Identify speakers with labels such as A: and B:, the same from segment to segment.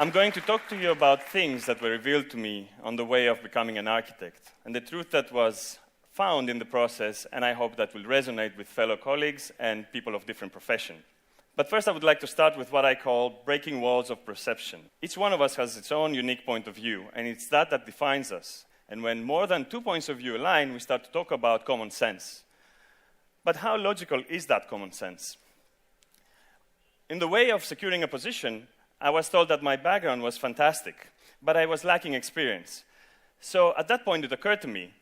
A: I'm going to talk to you about things that were revealed to me on the way of becoming an architect, and the truth that was found in the process, and I hope that will resonate with fellow colleagues and people of different professions. But first, I would like to start with what I call breaking walls of perception. Each one of us has its own unique point of view, and it's that defines us. And when more than 2 points of view align, we start to talk about common sense. But how logical is that common sense? In the way of securing a position, I was told that my background was fantastic, but I was lacking experience. So at that point, it occurred to me,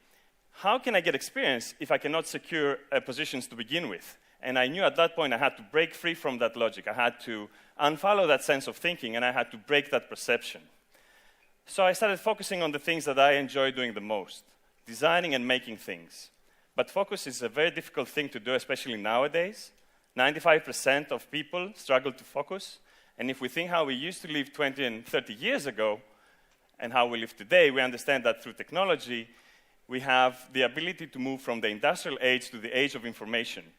A: how can I get experience if I cannot secure positions to begin with? And I knew at that point I had to break free from that logic. I had to unfollow that sense of thinking, and I had to break that perception. So I started focusing on the things that I enjoy doing the most, designing and making things. But focus is a very difficult thing to do, especially nowadays. 95% of people struggle to focus. And if we think how we used to live 20 and 30 years ago and how we live today, we understand that through technology, we have the ability to move from the industrial age to the age of information.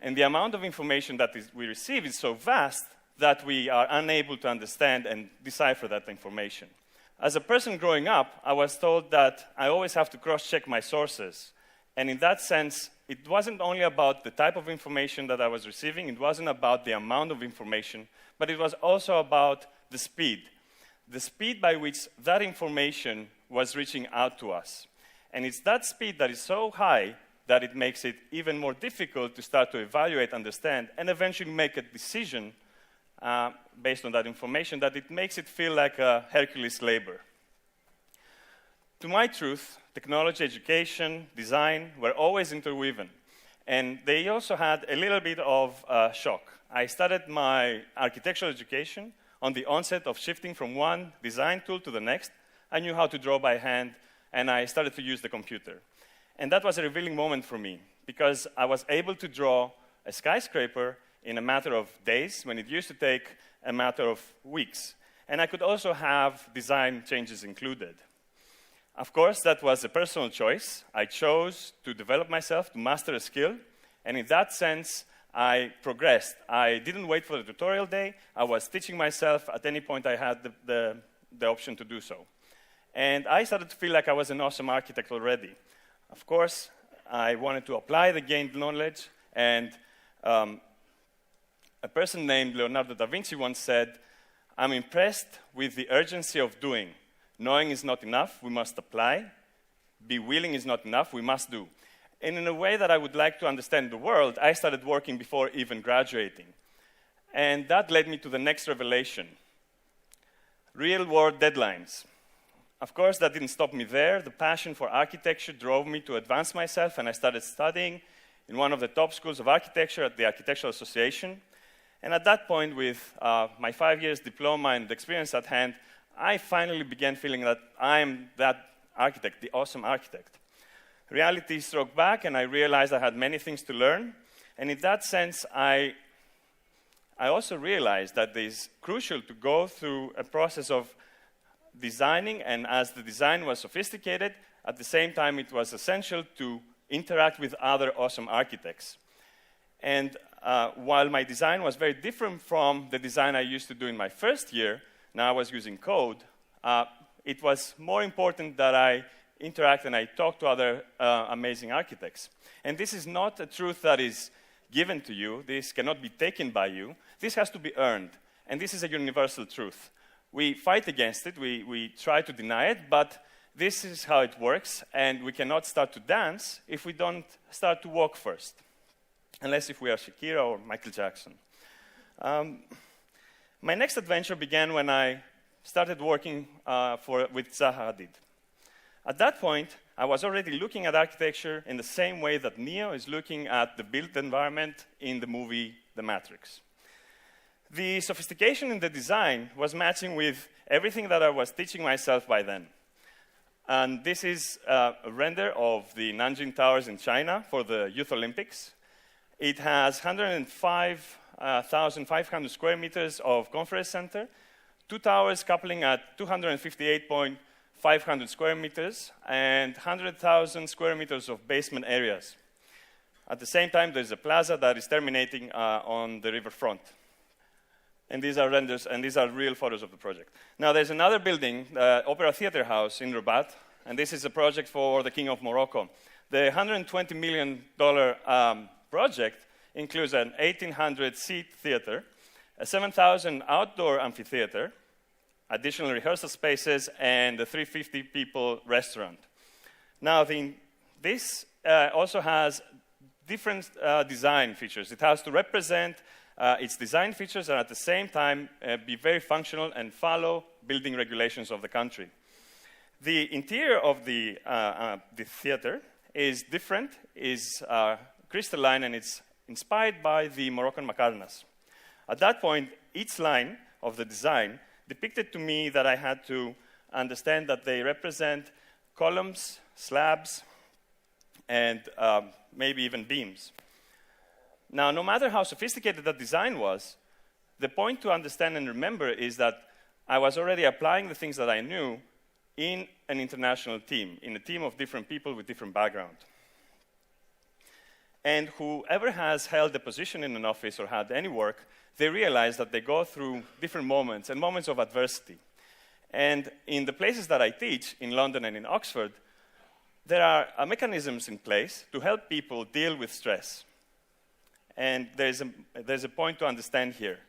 A: And the amount of information that we receive is so vast that we are unable to understand and decipher that information. As a person growing up, I was told that I always have to cross-check my sources. And in that sense, it wasn't only about the type of information that I was receiving, it wasn't about the amount of information, but it was also about the speed by which that information was reaching out to us. And it's that speed that is so high that it makes it even more difficult to start to evaluate, understand, and eventually make a decision based on that information, that it makes it feel like a Hercules labor. To my truth, technology, education, design were always interwoven. And they also had a little bit of shock. I started my architectural education on the onset of shifting from one design tool to the next. I knew how to draw by hand, and I started to use the computer. And that was a revealing moment for me, because I was able to draw a skyscraper in a matter of days, when it used to take a matter of weeks. And I could also have design changes included. Of course, that was a personal choice. I chose to develop myself, to master a skill, and in that sense, I progressed. I didn't wait for the tutorial day. I was teaching myself at any point I had the option to do so. And I started to feel like I was an awesome architect already. Of course, I wanted to apply the gained knowledge, and a person named Leonardo da Vinci once said, "I'm impressed with the urgency of doing. Knowing is not enough, we must apply. Be willing is not enough, we must do." And in a way that I would like to understand the world, I started working before even graduating. And that led me to the next revelation: real-world deadlines. Of course, that didn't stop me there. The passion for architecture drove me to advance myself, and I started studying in one of the top schools of architecture at the Architectural Association. And at that point, with my 5 years diploma and experience at hand, I finally began feeling that I am that architect, the awesome architect. Reality struck back, and I realized I had many things to learn. And in that sense, I also realized that it is crucial to go through a process of designing, and as the design was sophisticated, at the same time it was essential to interact with other awesome architects. And while my design was very different from the design I used to do in my first year, now I was using code, it was more important that I interact and I talk to other amazing architects. And this is not a truth that is given to you. This cannot be taken by you. This has to be earned. And this is a universal truth. We fight against it. We try to deny it. But this is how it works. And we cannot start to dance if we don't start to walk first. Unless if we are Shakira or Michael Jackson. My next adventure began when I started working with Zaha Hadid. At that point, I was already looking at architecture in the same way that Neo is looking at the built environment in the movie The Matrix. The sophistication in the design was matching with everything that I was teaching myself by then. And this is a render of the Nanjing Towers in China for the Youth Olympics. It has 105,500 square meters of conference center, 2 towers coupling at 258,500 square meters, and 100,000 square meters of basement areas. At the same time, there's a plaza that is terminating on the riverfront. And these are renders, and these are real photos of the project. Now, there's another building, the Opera Theater House in Rabat, and this is a project for the King of Morocco. The $120 million project includes an 1,800-seat theater, a 7,000 outdoor amphitheater, additional rehearsal spaces, and a 350-people restaurant. Now, this also has different design features. It has to represent its design features and at the same time be very functional and follow building regulations of the country. The interior of the theater is different, is crystalline, and it's inspired by the Moroccan makarnas. At that point, each line of the design depicted to me that I had to understand that they represent columns, slabs, and maybe even beams. Now, no matter how sophisticated that design was, the point to understand and remember is that I was already applying the things that I knew in an international team, in a team of different people with different background. And whoever has held a position in an office or had any work, they realize that they go through different moments and moments of adversity. And in the places that I teach, in London and in Oxford, there are mechanisms in place to help people deal with stress. And there's a point to understand here,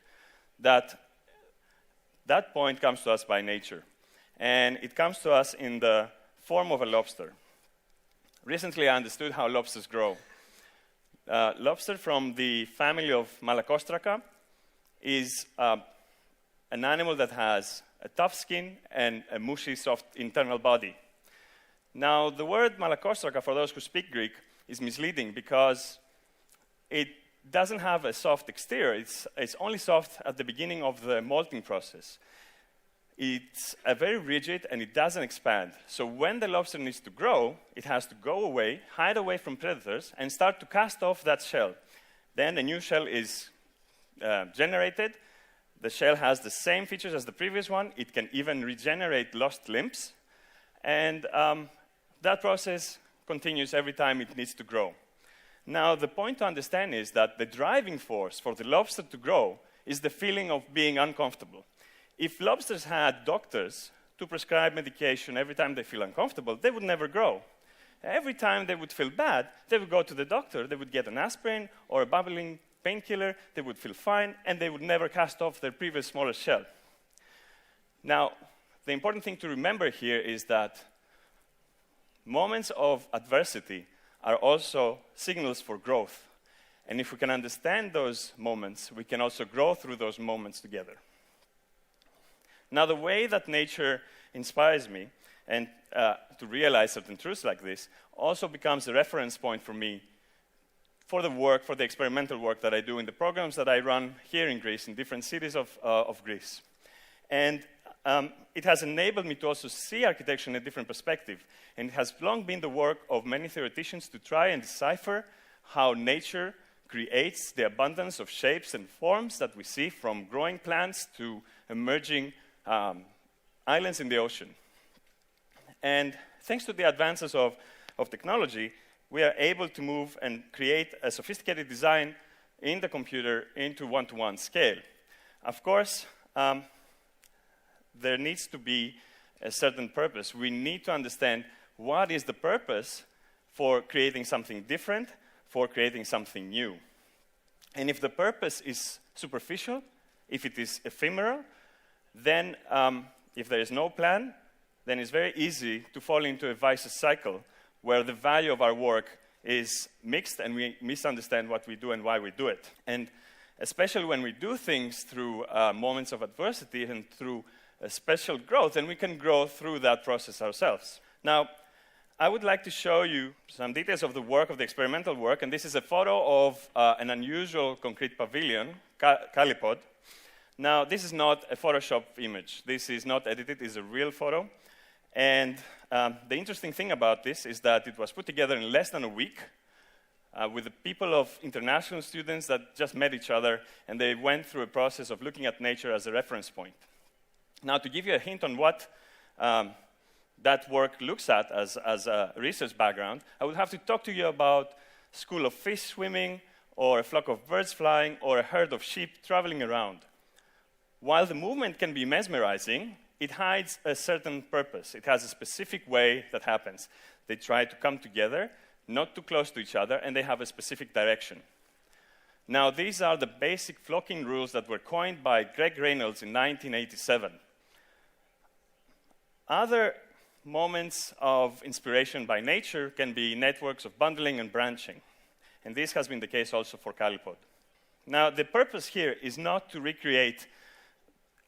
A: that that point comes to us by nature. And it comes to us in the form of a lobster. Recently, I understood how lobsters grow. Lobster from the family of Malacostraca is an animal that has a tough skin and a mushy, soft internal body. Now, the word Malacostraca, for those who speak Greek, is misleading because it doesn't have a soft exterior. It's only soft at the beginning of the molting process. It's very rigid and it doesn't expand. So when the lobster needs to grow, it has to go away, hide away from predators, and start to cast off that shell. Then a new shell is generated. The shell has the same features as the previous one. It can even regenerate lost limbs. And that process continues every time it needs to grow. Now, the point to understand is that the driving force for the lobster to grow is the feeling of being uncomfortable. If lobsters had doctors to prescribe medication every time they feel uncomfortable, they would never grow. Every time they would feel bad, they would go to the doctor, they would get an aspirin or a bubbling painkiller, they would feel fine, and they would never cast off their previous smaller shell. Now, the important thing to remember here is that moments of adversity are also signals for growth. And if we can understand those moments, we can also grow through those moments together. Now, the way that nature inspires me and to realize certain truths like this also becomes a reference point for me for the work, for the experimental work that I do in the programs that I run here in Greece, in different cities of Greece. And it has enabled me to also see architecture in a different perspective. And it has long been the work of many theoreticians to try and decipher how nature creates the abundance of shapes and forms that we see, from growing plants to emerging islands in the ocean. And thanks to the advances of technology, we are able to move and create a sophisticated design in the computer into one-to-one scale. Of course, there needs to be a certain purpose. We need to understand what is the purpose for creating something different, for creating something new. And if the purpose is superficial, if it is ephemeral, then if there is no plan, then it's very easy to fall into a vicious cycle where the value of our work is mixed and we misunderstand what we do and why we do it. And especially when we do things through moments of adversity and through a special growth, then we can grow through that process ourselves. Now, I would like to show you some details of the work, of the experimental work, and this is a photo of an unusual concrete pavilion, Calipod. Now, this is not a Photoshop image. This is not edited. It's a real photo. And the interesting thing about this is that it was put together in less than a week with the people of international students that just met each other, and they went through a process of looking at nature as a reference point. Now, to give you a hint on what that work looks at as a research background, I would have to talk to you about a school of fish swimming, or a flock of birds flying, or a herd of sheep traveling around. while the movement can be mesmerizing, it hides a certain purpose. It has a specific way that happens. They try to come together, not too close to each other, and they have a specific direction. Now, these are the basic flocking rules that were coined by Greg Reynolds in 1987. Other moments of inspiration by nature can be networks of bundling and branching. And this has been the case also for Kalipod. Now, the purpose here is not to recreate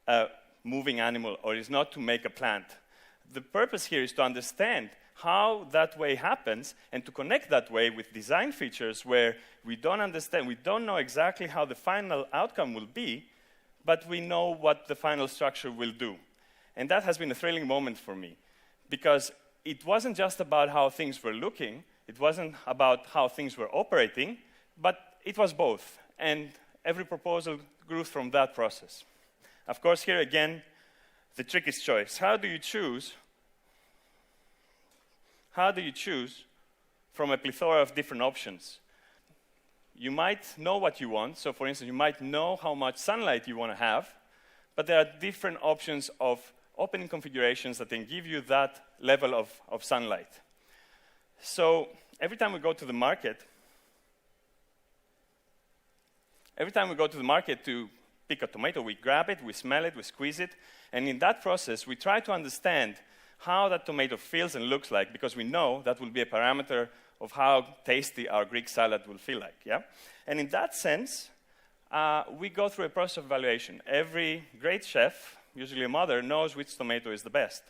A: a moving animal or is not to make a plant. The purpose here is to understand how that way happens and to connect that way with design features where we don't understand, we don't know exactly how the final outcome will be, but we know what the final structure will do. And that has been a thrilling moment for me, because it wasn't just about how things were looking, it wasn't about how things were operating, but it was both. And every proposal grew from that process. Of course, here again, the trick is choice. How do you choose from a plethora of different options? You might know what you want. So, for instance, you might know how much sunlight you want to have, but there are different options of opening configurations that can give you that level of sunlight. So every time we go to the market to pick a tomato, we grab it, we smell it, we squeeze it, and in that process, we try to understand how that tomato feels and looks like, because we know that will be a parameter of how tasty our Greek salad will feel like, yeah? And in that sense, we go through a process of evaluation. Every great chef, usually a mother, knows which tomato is the best.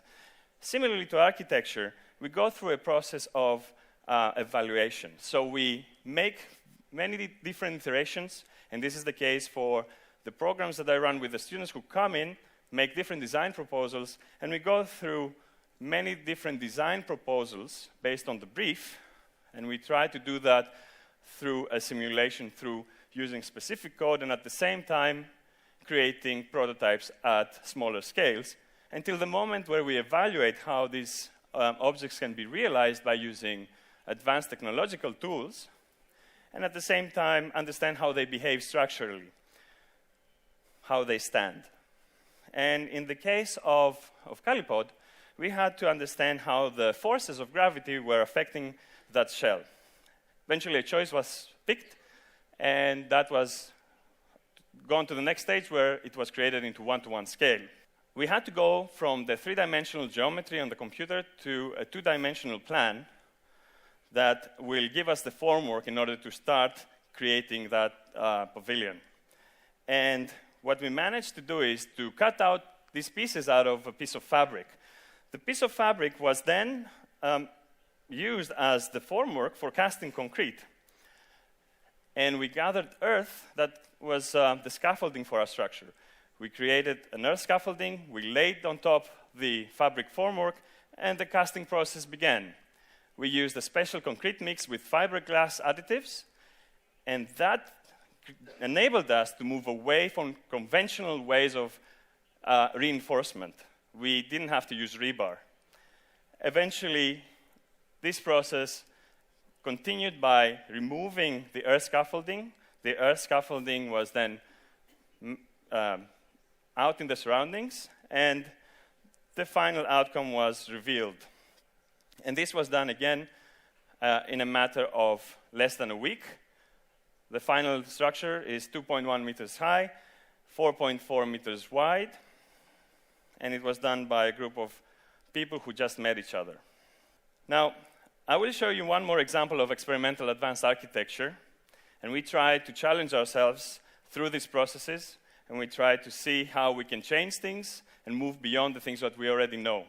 A: Similarly to architecture, we go through a process of evaluation. So we make many different iterations, and this is the case for the programs that I run with the students who come in, make different design proposals, and we go through many different design proposals based on the brief, and we try to do that through a simulation, through using specific code, and at the same time creating prototypes at smaller scales, until the moment where we evaluate how these objects can be realized by using advanced technological tools, and at the same time understand how they behave structurally, how they stand. And in the case of Kalipod, we had to understand how the forces of gravity were affecting that shell. Eventually, a choice was picked, and that was gone to the next stage where it was created into one-to-one scale. We had to go from the three-dimensional geometry on the computer to a two-dimensional plan that will give us the formwork in order to start creating that pavilion. And what we managed to do is to cut out these pieces out of a piece of fabric. The piece of fabric was then used as the formwork for casting concrete. And we gathered earth that was the scaffolding for our structure. We created an earth scaffolding, we laid on top the fabric formwork, and the casting process began. We used a special concrete mix with fiberglass additives, and that enabled us to move away from conventional ways of reinforcement. We didn't have to use rebar. Eventually, this process continued by removing the earth scaffolding. The earth scaffolding was then out in the surroundings, and the final outcome was revealed. And this was done again in a matter of less than a week. The final structure is 2.1 meters high, 4.4 meters wide, and it was done by a group of people who just met each other. Now, I will show you one more example of experimental advanced architecture, and we try to challenge ourselves through these processes, and we try to see how we can change things and move beyond the things that we already know.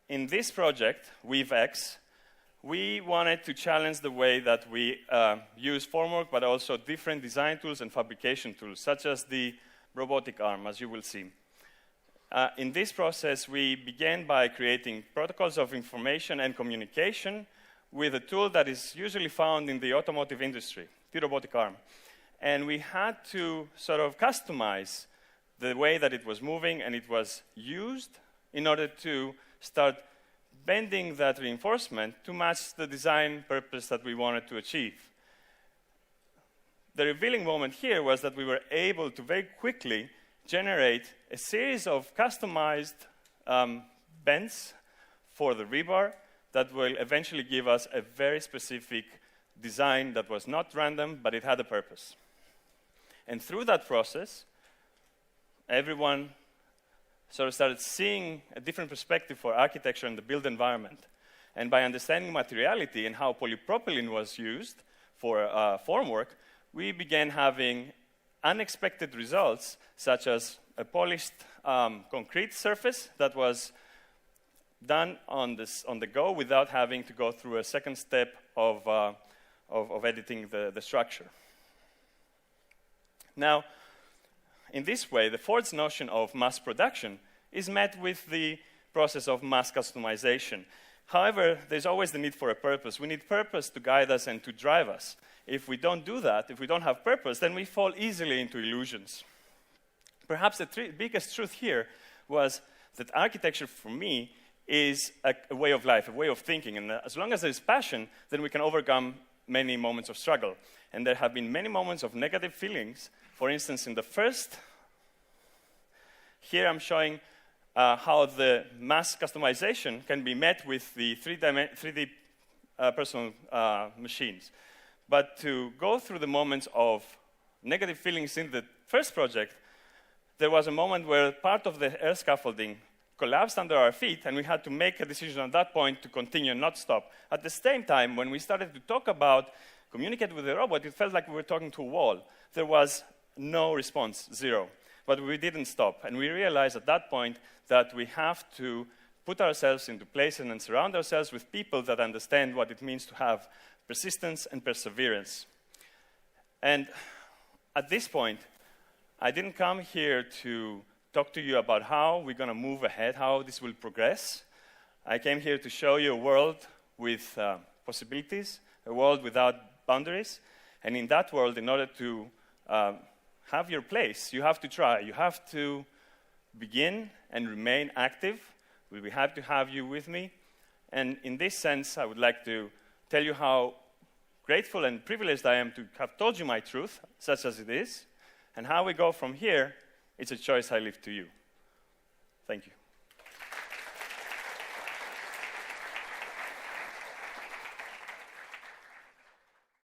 A: In this project, WeaveX, we wanted to challenge the way that we use formwork, but also different design tools and fabrication tools, such as the robotic arm, as you will see. In this process, we began by creating protocols of information and communication with a tool that is usually found in the automotive industry, the robotic arm. And we had to sort of customize the way that it was moving and it was used in order to start bending that reinforcement to match the design purpose that we wanted to achieve. The revealing moment here was that we were able to very quickly generate a series of customized bends for the rebar that will eventually give us a very specific design that was not random, but it had a purpose. And through that process, everyone sort of started seeing a different perspective for architecture and the built environment. And by understanding materiality and how polypropylene was used for formwork, we began having unexpected results, such as a polished concrete surface that was done on the go without having to go through a second step of editing the structure. Now, in this way, the Ford's notion of mass production is met with the process of mass customization. However, there's always the need for a purpose. We need purpose to guide us and to drive us. If we don't do that, if we don't have purpose, then we fall easily into illusions. Perhaps the biggest truth here was that architecture, for me, is a way of life, a way of thinking. And as long as there's passion, then we can overcome many moments of struggle. And there have been many moments of negative feelings. For instance, in the first, here I'm showing how the mass customization can be met with the 3D personal machines. But to go through the moments of negative feelings in the first project, there was a moment where part of the air scaffolding collapsed under our feet, and we had to make a decision at that point to continue and not stop. At the same time, when we started to talk about communicate with the robot, it felt like we were talking to a wall. There was no response, zero. But we didn't stop, and we realized at that point that we have to put ourselves into place and surround ourselves with people that understand what it means to have persistence and perseverance. And at this point, I didn't come here to talk to you about how we're going to move ahead, how this will progress. I came here to show you a world with possibilities, a world without boundaries. And in that world, in order to have your place, you have to try. You have to begin and remain active. We'll be happy to have you with me. And in this sense, I would like to tell you how grateful and privileged I am to have told you my truth, such as it is, and how we go from here. It's a choice I leave to you. Thank you.